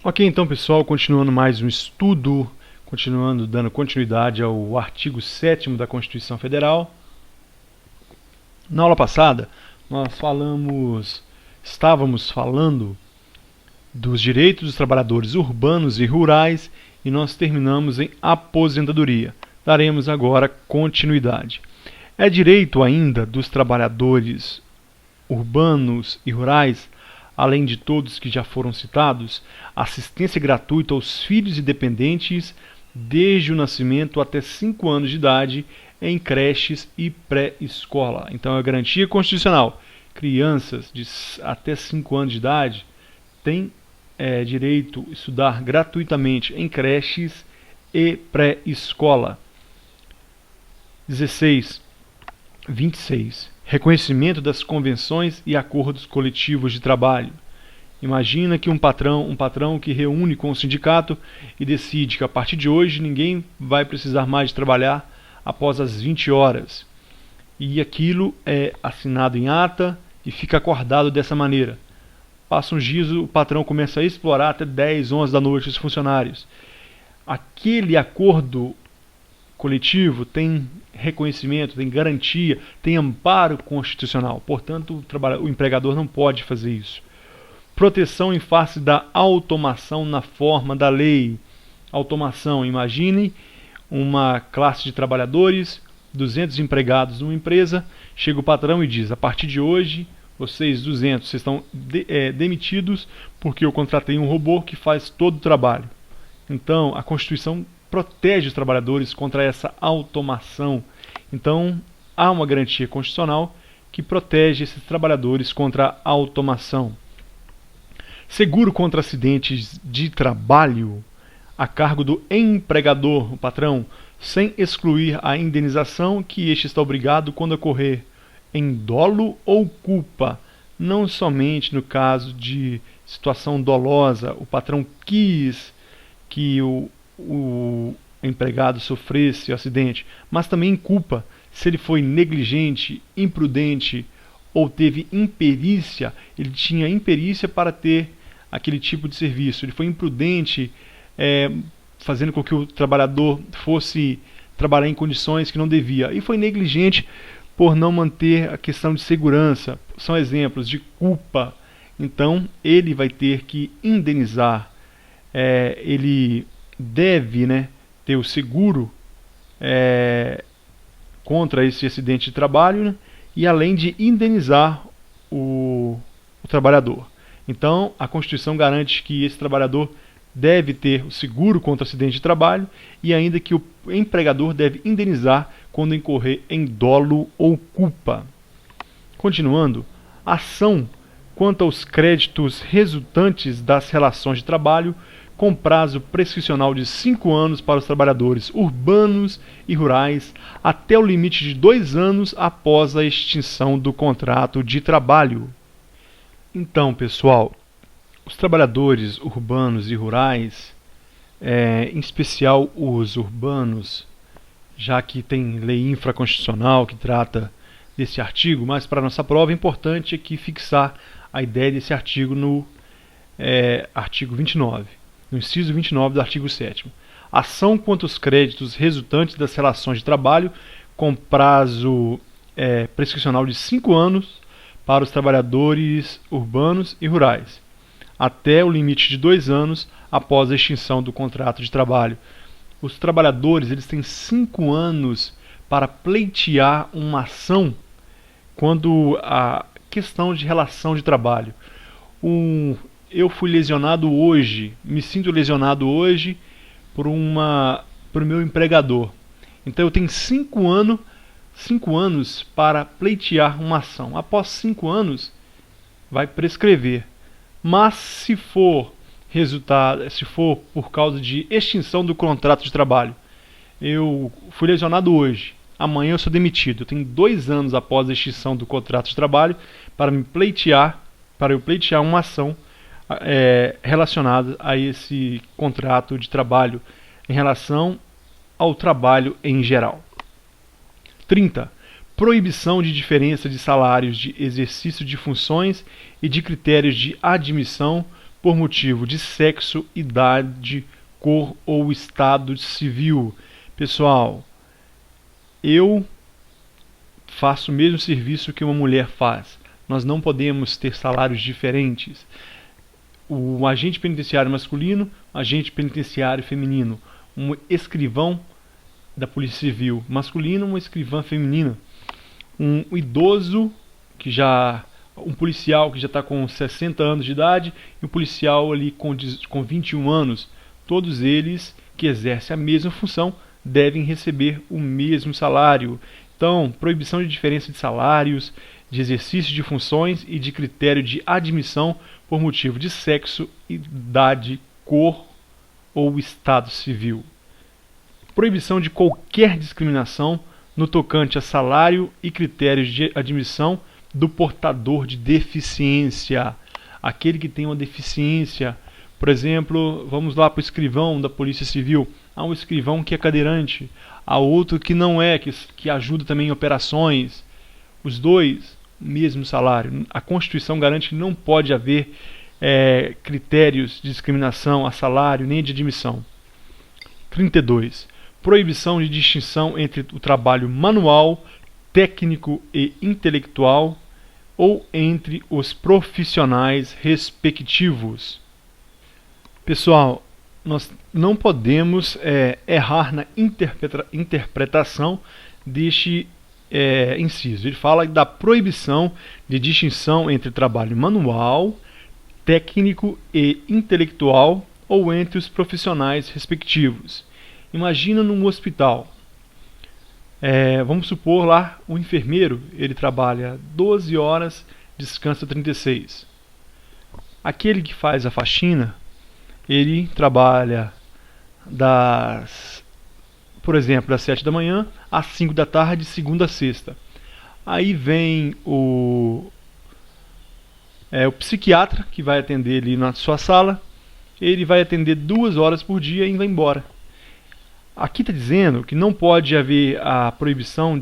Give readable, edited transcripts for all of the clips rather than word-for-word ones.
Ok, então pessoal, continuando mais um estudo, continuando dando continuidade ao artigo 7º da Constituição Federal. Na aula passada, estávamos falando dos direitos dos trabalhadores urbanos e rurais e nós terminamos em aposentadoria. Daremos agora continuidade. É direito ainda dos trabalhadores urbanos e rurais, além de todos que já foram citados, assistência gratuita aos filhos e dependentes desde o nascimento até 5 anos de idade em creches e pré-escola. Então é garantia constitucional. Crianças até 5 anos de idade têm direito a estudar gratuitamente em creches e pré-escola. 26. Reconhecimento das convenções e acordos coletivos de trabalho. Imagina que um patrão que reúne com o sindicato e decide que a partir de hoje ninguém vai precisar mais de trabalhar após as 20 horas. E aquilo é assinado em ata e fica acordado dessa maneira. Passa uns dias, o patrão começa a explorar até 10, 11 da noite os funcionários. Aquele acordo coletivo tem reconhecimento, tem garantia, tem amparo constitucional. Portanto, o empregador não pode fazer isso. Proteção em face da automação na forma da lei. Automação, imagine uma classe de trabalhadores, 200 empregados numa empresa, chega o patrão e diz: a partir de hoje, vocês 200, vocês estão demitidos porque eu contratei um robô que faz todo o trabalho. Então, a Constituição protege os trabalhadores contra essa automação. Então, há uma garantia constitucional que protege esses trabalhadores contra a automação. Seguro contra acidentes de trabalho a cargo do empregador, o patrão, sem excluir a indenização que este está obrigado quando ocorrer em dolo ou culpa, não somente no caso de situação dolosa, o patrão quis que o empregado sofresse o acidente, mas também em culpa, se ele foi negligente, imprudente ou teve imperícia, ele tinha imperícia para ter aquele tipo de serviço, ele foi imprudente, fazendo com que o trabalhador fosse trabalhar em condições que não devia, e foi negligente por não manter a questão de segurança. São exemplos de culpa. Então ele vai ter que indenizar, ele deve ter o seguro contra esse acidente de trabalho, e além de indenizar o trabalhador. Então a Constituição garante que esse trabalhador deve ter o seguro contra acidente de trabalho e ainda que o empregador deve indenizar quando incorrer em dolo ou culpa. Continuando, ação quanto aos créditos resultantes das relações de trabalho com prazo prescricional de 5 anos para os trabalhadores urbanos e rurais até o limite de 2 anos após a extinção do contrato de trabalho. Então, pessoal, os trabalhadores urbanos e rurais, em especial os urbanos, já que tem lei infraconstitucional que trata desse artigo, mas para a nossa prova é importante aqui fixar a ideia desse artigo no artigo 29, no inciso 29 do artigo 7º. Ação quanto aos créditos resultantes das relações de trabalho com prazo prescricional de 5 anos para os trabalhadores urbanos e rurais, até o limite de 2 anos após a extinção do contrato de trabalho. Os trabalhadores eles têm 5 anos para pleitear uma ação quando a questão de relação de trabalho. Eu fui lesionado hoje, me sinto lesionado hoje por o meu empregador. Então eu tenho 5 anos para pleitear uma ação. Após 5 anos, vai prescrever. Mas se for por causa de extinção do contrato de trabalho, eu fui lesionado hoje, amanhã eu sou demitido, eu tenho 2 anos após a extinção do contrato de trabalho para eu pleitear uma ação relacionada a esse contrato de trabalho em relação ao trabalho em geral. 30. Proibição de diferença de salários de exercício de funções e de critérios de admissão por motivo de sexo, idade, cor ou estado civil. Pessoal, eu faço o mesmo serviço que uma mulher faz. Nós não podemos ter salários diferentes. O agente penitenciário masculino, agente penitenciário feminino, um escrivão da Polícia Civil masculino, uma escrivã feminina, um idoso um policial que já está com 60 anos de idade e um policial ali com 21 anos. Todos eles que exercem a mesma função devem receber o mesmo salário. Então, proibição de diferença de salários, de exercício de funções e de critério de admissão por motivo de sexo, idade, cor ou estado civil. Proibição de qualquer discriminação no tocante a salário e critérios de admissão do portador de deficiência. Aquele que tem uma deficiência, por exemplo, vamos lá para o escrivão da Polícia Civil. Há um escrivão que é cadeirante, há outro que não é, que ajuda também em operações. Os dois, mesmo salário. A Constituição garante que não pode haver critérios de discriminação a salário nem de admissão. 32. Proibição de distinção entre o trabalho manual, técnico e intelectual ou entre os profissionais respectivos. Pessoal, nós não podemos errar na interpretação deste inciso. Ele fala da proibição de distinção entre trabalho manual, técnico e intelectual ou entre os profissionais respectivos. Imagina num hospital. Vamos supor lá, o enfermeiro, ele trabalha 12 horas, descansa 36. Aquele que faz a faxina, ele trabalha por exemplo, das 7 da manhã às 5 da tarde, segunda a sexta. Aí vem o psiquiatra que vai atender ali na sua sala, ele vai atender 2 horas por dia e vai embora. Aqui está dizendo que não pode haver a proibição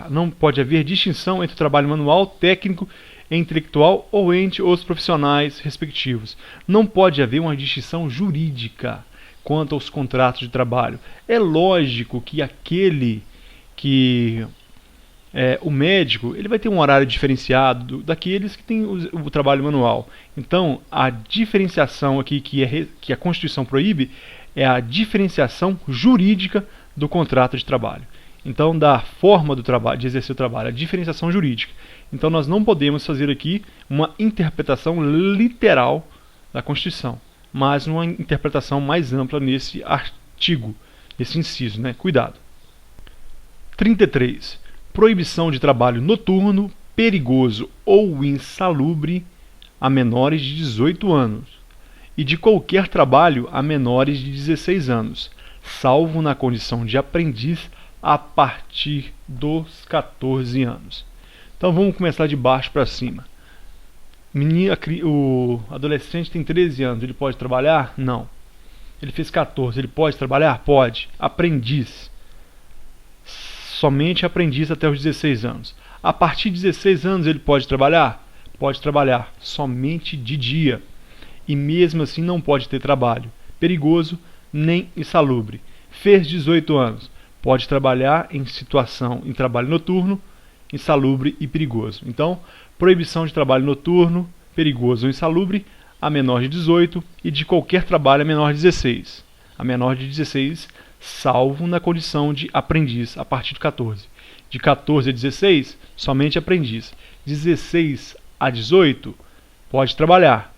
não pode haver distinção entre o trabalho manual, técnico e intelectual ou entre os profissionais respectivos. Não pode haver uma distinção jurídica quanto aos contratos de trabalho. É lógico que o médico, ele vai ter um horário diferenciado daqueles que têm o trabalho manual. Então, a diferenciação aqui que a Constituição proíbe é a diferenciação jurídica do contrato de trabalho. Então, da forma do trabalho, de exercer o trabalho, a diferenciação jurídica. Então, nós não podemos fazer aqui uma interpretação literal da Constituição, mas uma interpretação mais ampla nesse artigo, nesse inciso, né? Cuidado. 33. Proibição de trabalho noturno, perigoso ou insalubre a menores de 18 anos e de qualquer trabalho a menores de 16 anos, salvo na condição de aprendiz a partir dos 14 anos. Então vamos começar de baixo para cima. O adolescente tem 13 anos, ele pode trabalhar? Não. Ele fez 14, ele pode trabalhar? Pode. Aprendiz. Somente aprendiz até os 16 anos. A partir de 16 anos ele pode trabalhar? Pode trabalhar, somente de dia. E mesmo assim não pode ter trabalho perigoso nem insalubre. Fez 18 anos, pode trabalhar em trabalho noturno, insalubre e perigoso. Então, proibição de trabalho noturno, perigoso ou insalubre a menor de 18 e de qualquer trabalho a menor de 16. A menor de 16, salvo na condição de aprendiz a partir de 14. De 14 a 16, somente aprendiz. 16 a 18, pode trabalhar,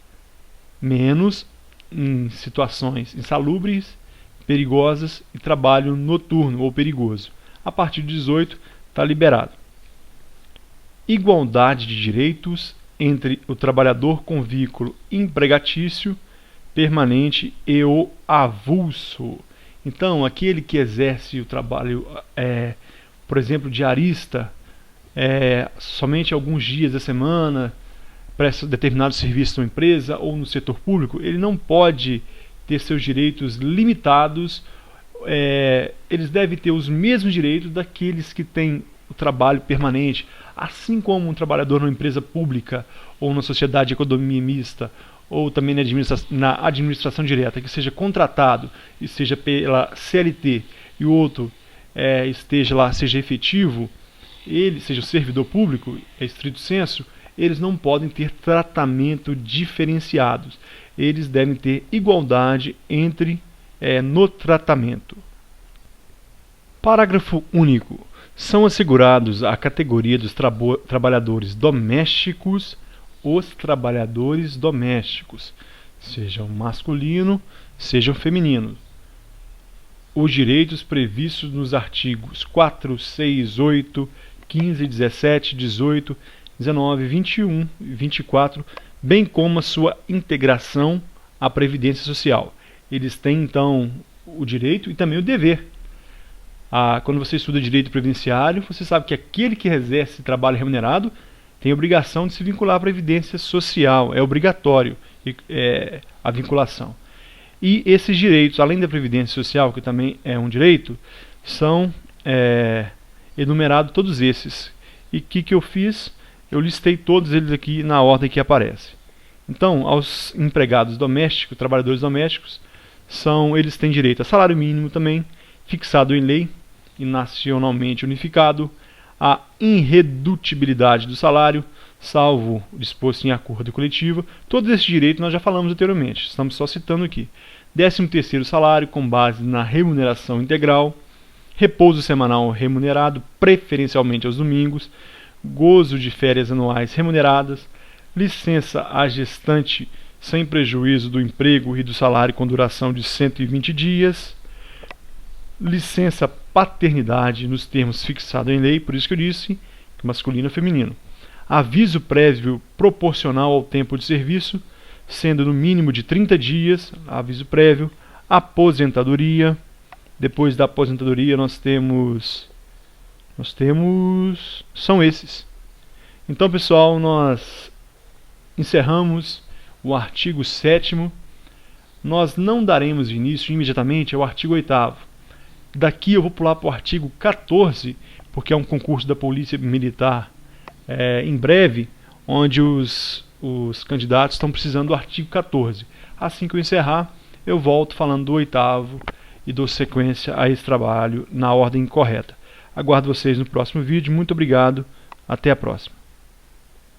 menos em situações insalubres, perigosas e trabalho noturno ou perigoso. A partir de 18, está liberado. Igualdade de direitos entre o trabalhador com vínculo empregatício, permanente e o avulso. Então, aquele que exerce o trabalho, por exemplo, diarista, somente alguns dias da semana, presta determinado serviço numa empresa ou no setor público, ele não pode ter seus direitos limitados. Eles devem ter os mesmos direitos daqueles que têm o trabalho permanente, assim como um trabalhador numa empresa pública ou numa sociedade de economia mista ou também na administração direta, que seja contratado e seja pela CLT, e o outro esteja lá, seja efetivo, ele seja o servidor público, estrito sensu, eles não podem ter tratamento diferenciado. Eles devem ter igualdade no tratamento. Parágrafo único. São assegurados à categoria dos trabalhadores domésticos os trabalhadores domésticos, sejam masculino, sejam feminino, os direitos previstos nos artigos 4, 6, 8, 15, 17, 18, 19, 21 e 24, bem como a sua integração à Previdência Social. Eles têm, então, o direito e também o dever. Quando você estuda direito previdenciário, você sabe que aquele que exerce trabalho remunerado tem a obrigação de se vincular à Previdência Social, é obrigatório a vinculação. E esses direitos, além da Previdência Social, que também é um direito, são enumerados todos esses. E o que eu fiz? Eu listei todos eles aqui na ordem que aparece. Então, aos empregados domésticos, trabalhadores domésticos, eles têm direito a salário mínimo também, fixado em lei e nacionalmente unificado, a irredutibilidade do salário, salvo disposto em acordo coletivo. Todos esses direitos nós já falamos anteriormente, estamos só citando aqui. 13º salário com base na remuneração integral, repouso semanal remunerado, preferencialmente aos domingos, gozo de férias anuais remuneradas, licença à gestante sem prejuízo do emprego e do salário com duração de 120 dias, licença paternidade nos termos fixados em lei, por isso que eu disse que masculino e feminino. Aviso prévio proporcional ao tempo de serviço, sendo no mínimo de 30 dias, aviso prévio. Aposentadoria. Depois da aposentadoria são esses. Então, pessoal, nós encerramos o artigo 7º. Nós não daremos início imediatamente ao artigo 8º. Daqui eu vou pular para o artigo 14, porque é um concurso da Polícia Militar em breve, onde os candidatos estão precisando do artigo 14. Assim que eu encerrar, eu volto falando do 8º e dou sequência a esse trabalho na ordem correta. Aguardo vocês no próximo vídeo. Muito obrigado. Até a próxima.